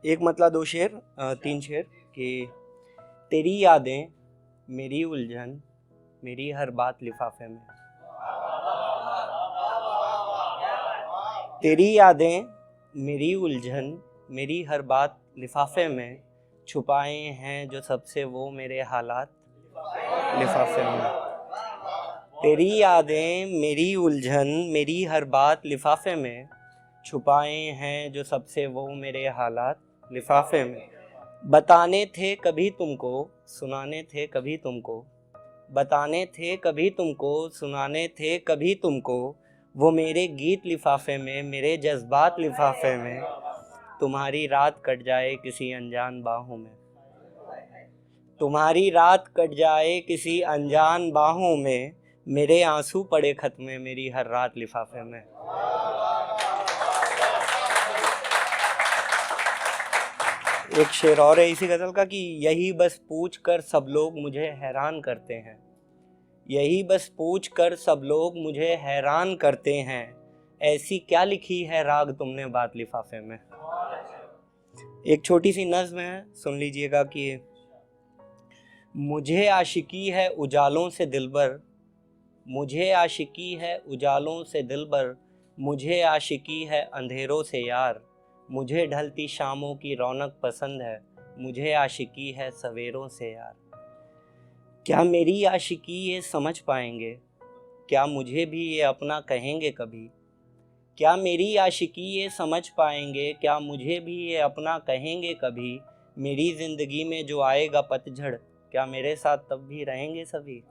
एक मतलब दो शेर, तीन शेर कि तेरी यादें मेरी उलझन, मेरी हर बात लिफाफे में। तेरी यादें मेरी उलझन, मेरी हर बात लिफाफे में, छुपाए हैं जो सबसे वो मेरे हालात लिफाफे में। तेरी यादें मेरी उलझन, मेरी हर बात लिफाफे में, छुपाए हैं जो सबसे वो मेरे हालात लिफाफे में। बताने थे कभी तुमको, सुनाने थे कभी तुमको, बताने थे कभी तुमको, सुनाने थे कभी तुमको, वो मेरे गीत लिफाफे में, मेरे जज्बात लिफाफे में। तुम्हारी रात कट जाए किसी अनजान बाहों में, तुम्हारी रात कट जाए किसी अनजान बाहों में, मेरे आंसू पड़े खत में, मेरी हर रात लिफाफे में। एक शेर और है इसी गजल का कि यही बस पूछ कर सब लोग मुझे हैरान करते हैं, यही बस पूछ कर सब लोग मुझे हैरान करते हैं, ऐसी क्या लिखी है राग तुमने बात लिफाफे में। एक छोटी सी नज़्म है, सुन लीजिएगा कि मुझे आशिकी है उजालों से दिलबर, मुझे आशिकी है उजालों से दिलबर, मुझे आशिकी है अंधेरों से यार, मुझे ढलती शामों की रौनक पसंद है, मुझे आशिकी है सवेरों से यार। क्या मेरी आशिकी ये समझ पाएंगे, क्या मुझे भी ये अपना कहेंगे कभी, क्या मेरी आशिकी ये समझ पाएंगे, क्या मुझे भी ये अपना कहेंगे कभी, मेरी ज़िंदगी में जो आएगा पतझड़, क्या मेरे साथ तब भी रहेंगे सभी।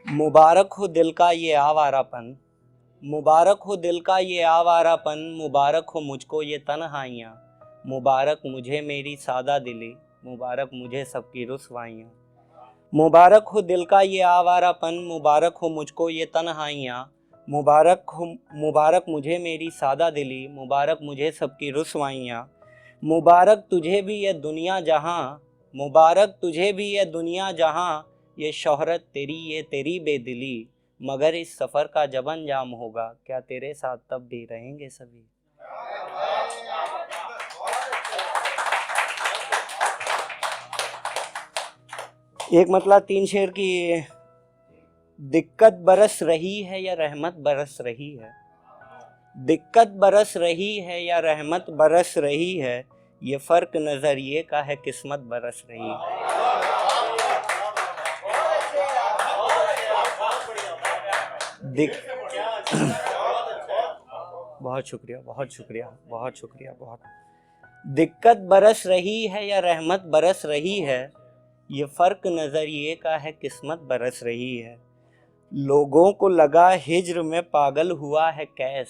मुबारक हो दिल का ये आवारापन, मुबारक हो दिल का ये आवारापन, मुबारक हो मुझको ये तन्हाइयाँ, मुबारक मुझे मेरी सादा दिली, मुबारक मुझे सबकी रुसवाइयाँ। मुबारक हो दिल का ये आवारापन, मुबारक हो मुझको ये तन्हाइयाँ, मुबारक मुझे मेरी सादा दिली, मुबारक मुझे सबकी रुसवाइयाँ। मुबारक तुझे भी ये दुनिया जहाँ, मुबारक तुझे भी ये दुनिया जहाँ, ये शोहरत तेरी ये तेरी बेदिली, मगर इस सफ़र का जब अंजाम होगा, क्या तेरे साथ तब भी रहेंगे सभी। एक मतलब तीन शेर की दिक्कत बरस रही है या रहमत बरस रही है, दिक्कत बरस रही है या रहमत बरस रही है, ये फ़र्क नज़रिए का है किस्मत बरस रही है। बहुत शुक्रिया, बहुत शुक्रिया, बहुत शुक्रिया, बहुत। दिक्कत बरस रही है या रहमत बरस रही है, ये फ़र्क नज़रिए का है किस्मत बरस रही है। लोगों को लगा हिज्र में पागल हुआ है कैस,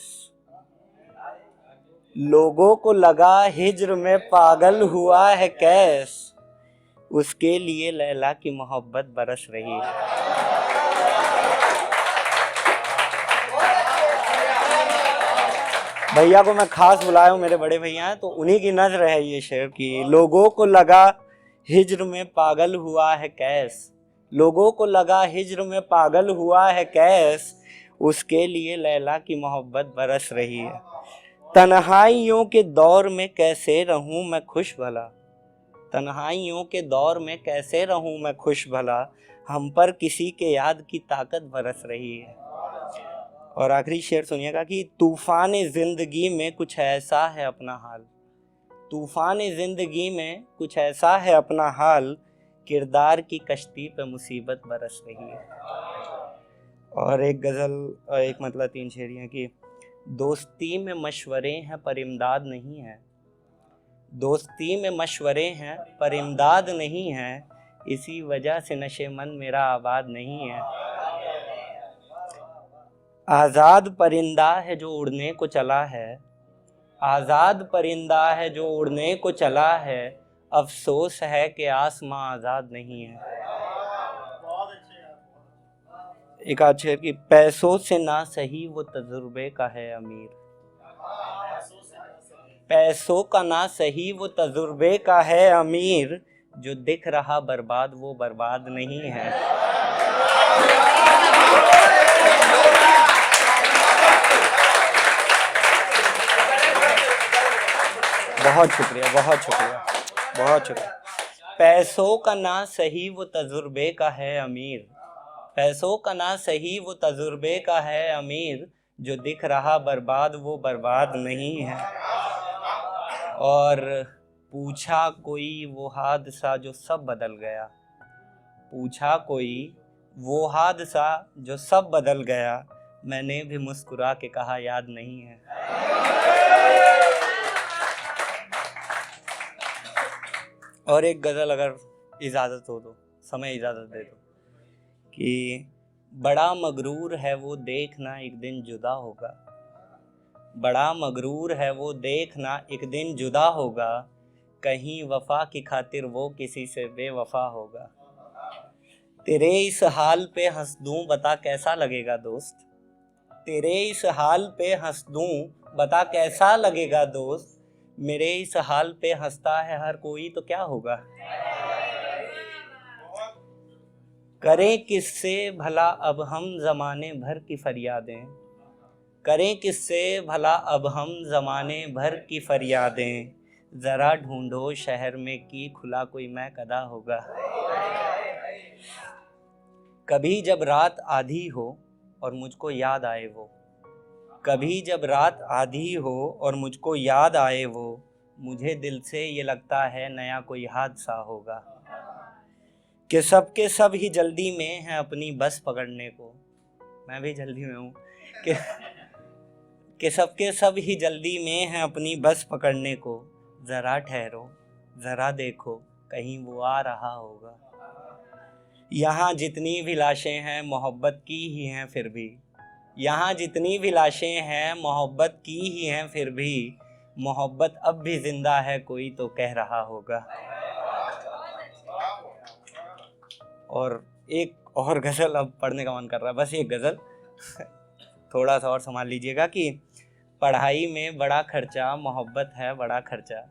लोगों को लगा हिज्र में पागल हुआ है कैस, उसके लिए लैला की मोहब्बत बरस रही है। भैया को मैं खास बुलाया हूँ, मेरे बड़े भैया हैं, तो उन्हीं की नज़र है ये शेर की। लोगों को लगा हिज्र में पागल हुआ है कैस, लोगों को लगा हिज्र में पागल हुआ है कैस, उसके लिए लैला की मोहब्बत बरस रही है। तन्हाइयों के दौर में कैसे रहूं मैं खुश भला, तन्हाइयों के दौर में कैसे रहूं मैं खुश भला, हम पर किसी के याद की ताकत बरस रही है। और आखिरी शेर सुनिएगा कि तूफान ज़िंदगी में कुछ ऐसा है अपना हाल, तूफान ज़िंदगी में कुछ ऐसा है अपना हाल, किरदार की कश्ती पे मुसीबत बरस रही है। और एक गज़ल, एक मतलब तीन शेरियाँ कि दोस्ती में मशवरे हैं पर इमदाद नहीं है, दोस्ती में मशवरे हैं पर इमदाद नहीं है, इसी वजह से नशे मन मेरा आबाद नहीं है। आज़ाद परिंदा है जो उड़ने को चला है, आज़ाद परिंदा है जो उड़ने को चला है, अफसोस है कि आसमां आज़ाद नहीं है। एक अच्छे कि पैसों से ना सही वो तजुर्बे का है अमीर, पैसों का ना सही वो तजुर्बे का है अमीर, जो दिख रहा बर्बाद वो बर्बाद नहीं है। बहुत शुक्रिया, बहुत शुक्रिया, बहुत शुक्रिया। पैसों का ना सही वो तजुर्बे का है अमीर, पैसों का ना सही वो तजुर्बे का है अमीर, जो दिख रहा बर्बाद वो बर्बाद नहीं है। और पूछा कोई वो हादसा जो सब बदल गया, पूछा कोई वो हादसा जो सब बदल गया, मैंने भी मुस्कुरा के कहा याद नहीं है। और एक गज़ल अगर इजाज़त हो तो, समय इजाज़त दे दो, कि बड़ा मगरूर है वो देखना एक दिन जुदा होगा, बड़ा मगरूर है वो देखना एक दिन जुदा होगा, कहीं वफा की खातिर वो किसी से बेवफा होगा। तेरे इस हाल पे हंस दूं बता कैसा लगेगा दोस्त, तेरे इस हाल पे हंस दूं बता कैसा लगेगा दोस्त, मेरे इस हाल पे हंसता है हर कोई तो क्या होगा। करें किससे भला अब हम ज़माने भर की फरियादें, करें किससे भला अब हम ज़माने भर की फरियादें, ज़रा ढूंढो शहर में कि खुला कोई मैं कदा होगा। कभी जब रात आधी हो और मुझको याद आए वो, कभी जब रात आधी हो और मुझको याद आए वो, मुझे दिल से ये लगता है नया कोई हादसा होगा। कि सब के सब ही जल्दी में हैं अपनी बस पकड़ने को, मैं भी जल्दी में हूँ, कि सब के सब ही जल्दी में हैं अपनी बस पकड़ने को, ज़रा ठहरो ज़रा देखो कहीं वो आ रहा होगा। यहाँ जितनी भी लाशें हैं मोहब्बत की ही हैं फिर भी, यहाँ जितनी भी लाशें हैं मोहब्बत की ही हैं फिर भी, मोहब्बत अब भी जिंदा है कोई तो कह रहा होगा। और एक और गज़ल अब पढ़ने का मन कर रहा है, बस एक गज़ल थोड़ा सा और संभाल लीजिएगा। कि पढ़ाई में बड़ा खर्चा मोहब्बत है बड़ा खर्चा,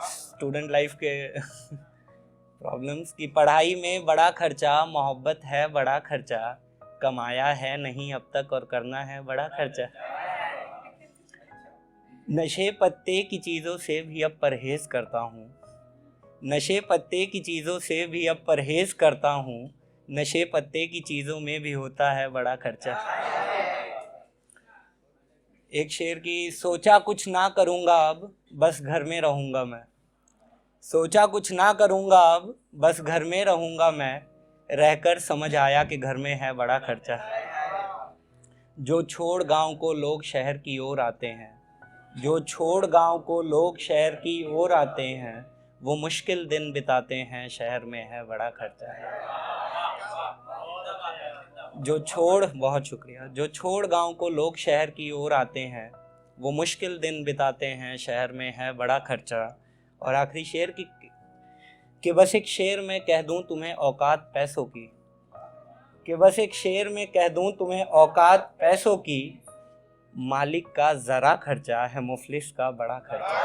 स्टूडेंट लाइफ के प्रॉब्लम्स। की पढ़ाई में बड़ा खर्चा मोहब्बत है बड़ा खर्चा, कमाया है नहीं अब तक और करना है बड़ा खर्चा। नशे पत्ते की चीज़ों से भी अब परहेज़ करता हूँ, नशे पत्ते की चीज़ों से भी अब परहेज़ करता हूँ, नशे पत्ते की चीज़ों में भी होता है बड़ा खर्चा। एक शेर की, सोचा कुछ ना करूँगा अब बस घर में रहूँगा मैं, सोचा कुछ ना करूँगा अब बस घर में रहूँगा मैं, रहकर समझ आया कि घर में है बड़ा खर्चा। जो छोड़ गांव को लोग शहर की ओर आते हैं, जो छोड़ गांव को लोग शहर की ओर आते हैं, वो मुश्किल दिन बिताते हैं शहर में है बड़ा खर्चा। जो छोड़, बहुत शुक्रिया, जो छोड़ गांव को लोग शहर की ओर आते हैं, वो मुश्किल दिन बिताते हैं शहर में है बड़ा खर्चा। और आखिरी शेर की, कि बस एक शेर में कह दूं तुम्हें औकात पैसों की, कि बस एक शेर में कह दूं तुम्हें औकात पैसों की, मालिक का ज़रा खर्चा है मुफलिस का बड़ा खर्चा।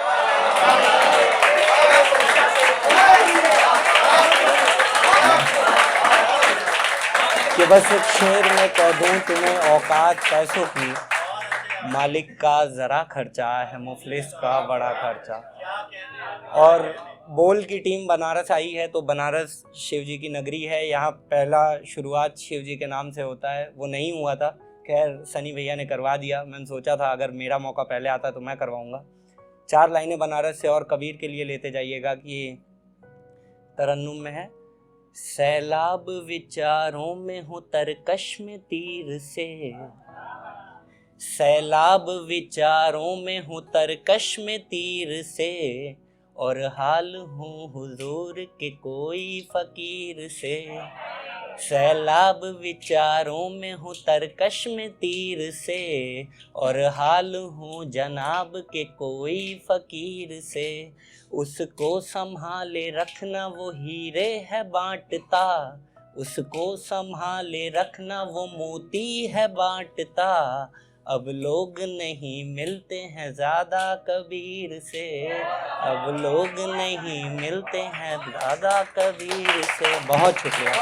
कि बस एक शेर में कह दूं तुम्हें औकात पैसों की, मालिक का ज़रा खर्चा है मुफलिस का बड़ा खर्चा। और बोल की टीम बनारस आई है, तो बनारस शिव जी की नगरी है, यहाँ पहला शुरुआत शिव जी के नाम से होता है, वो नहीं हुआ था, खैर सनी भैया ने करवा दिया। मैंने सोचा था अगर मेरा मौका पहले आता तो मैं करवाऊँगा। 4 लाइनें बनारस से और कबीर के लिए लेते जाइएगा। कि तरन्नुम में है, सैलाब विचारों में हूँ तरकश में तीर से, सैलाब विचारों में हूँ तरकश में तीर से, और हाल हूँ हुजूर के कोई फ़कीर से। सैलाब विचारों में हूँ तरकश में तीर से, और हाल हूँ जनाब के कोई फ़कीर से। उसको संभाले रखना वो हीरे है बांटता, उसको संभाले रखना वो मोती है बांटता, अब लोग नहीं मिलते हैं ज़्यादा कबीर से, अब लोग नहीं मिलते हैं ज़्यादा कबीर से। बहुत शुक्रिया।